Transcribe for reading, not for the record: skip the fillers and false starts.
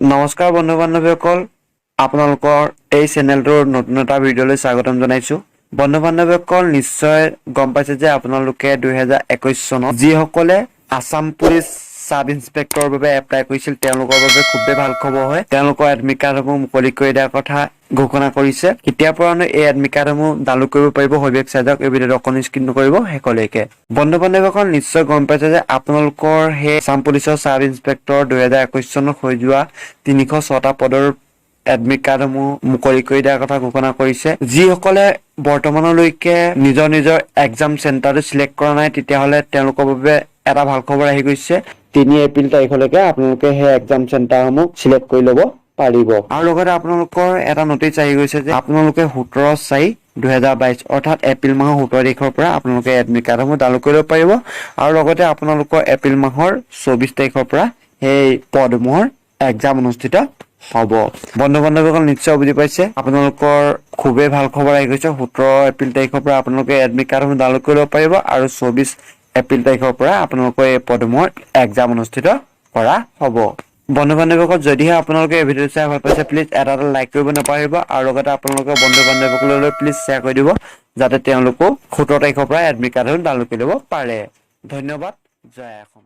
নমস্কাৰ বন্ধু বান্ধৱীসকল, আপোনালোকৰ এই চেনেলটোৰ নতুন এটা ভিডিঅ'লৈ স্বাগতম জনাইছোঁ। বন্ধু বান্ধৱীসকল, নিশ্চয় গম পাইছে যে আপোনালোকে 2021 চনত যিসকলে আসাম পুলিচ সাব ইন্সপেক্টৰৰ বাবে এপ্লাই কৰিছিল তেওঁলোকৰ বাবে খুবেই ভাল খবৰ হয়। তেওঁলোকৰ এডমিট কাৰ্ডসমূহ মুকলি কৰি দিয়াৰ কথা ঘোষণা কৰিছে। কেতিয়াৰ পৰা এই এডমিট কাৰ্ডসমূহ ডাউনলোড কৰিব পাৰিব সবিশেষ চাই যাওক। এই ভিডিঅ'টো অকণো স্কিপ নকৰিব শেষলৈকে। বন্ধু বান্ধৱীসকল, নিশ্চয় গম পাইছে যে আপোনালোকৰ সেই আসাম পুলিচৰ সাব ইন্সপেক্টৰ 2021 চনত হৈ যোৱা 306টা পদৰ এডমিট কাৰ্ডসমূহ মুকলি কৰি দিয়াৰ কথা ঘোষণা কৰিছে। যিসকলে বৰ্তমানলৈকে নিজৰ এক্সাম চেণ্টাৰটো চিলেক্ট কৰা নাই, তেতিয়াহ'লে তেওঁলোকৰ বাবে এটা ভাল খবৰ আহি গৈছে। 3 এপ্ৰিল তাৰিখলৈকে আপোনালোকে সেই এক্সাম চেণ্টাৰসমূহ চিলেক্ট কৰি ল'ব পাৰিব। আৰু লগতে আপোনালোকৰ এটা নটিচ আহি গৈছে যে আপোনালোকে 17/4/2022 অৰ্থাৎ এপ্ৰিল মাহৰ 17 তাৰিখৰ পৰা আপোনালোকে এডমিট কাৰ্ডসমূহ ডাউনলোড কৰিব পাৰিব। আৰু লগতে আপোনালোকৰ এপ্ৰিল মাহৰ 24 তাৰিখৰ পৰা সেই পদসমূহৰ এক্সাম অনুষ্ঠিত হ'ব। বন্ধু বান্ধৱীসকল, নিশ্চয় বুজি পাইছে আপোনালোকৰ খুবেই ভাল খবৰ আহি গৈছে। 17 এপ্ৰিল তাৰিখৰ পৰা আপোনালোকে এডমিট কাৰ্ডসমূহ ডাউনলোড কৰিব পাৰিব আৰু 24 এপ্ৰিল তাৰিখৰ পৰা আপোনালোকৰ এই পদসমূহৰ এক্সাম অনুষ্ঠিত কৰা হ'ব। বন্ধু বান্ধৱীসকল, যদিহে আপোনালোকে এই ভিডিঅ'টো চাই ভাল পাইছে, প্লিজ এটা লাইক কৰিব নাপাহৰিব আৰু লগতে আপোনালোকৰ বন্ধু বান্ধৱীসকললৈ প্লিজ শ্বেয়াৰ কৰি দিব, যাতে তেওঁলোকো 17 তাৰিখৰ পৰা এডমিট কাৰ্ডসমূহ ডাউনলোড কৰি ল'ব পাৰে। ধন্যবাদ। জয় অসম।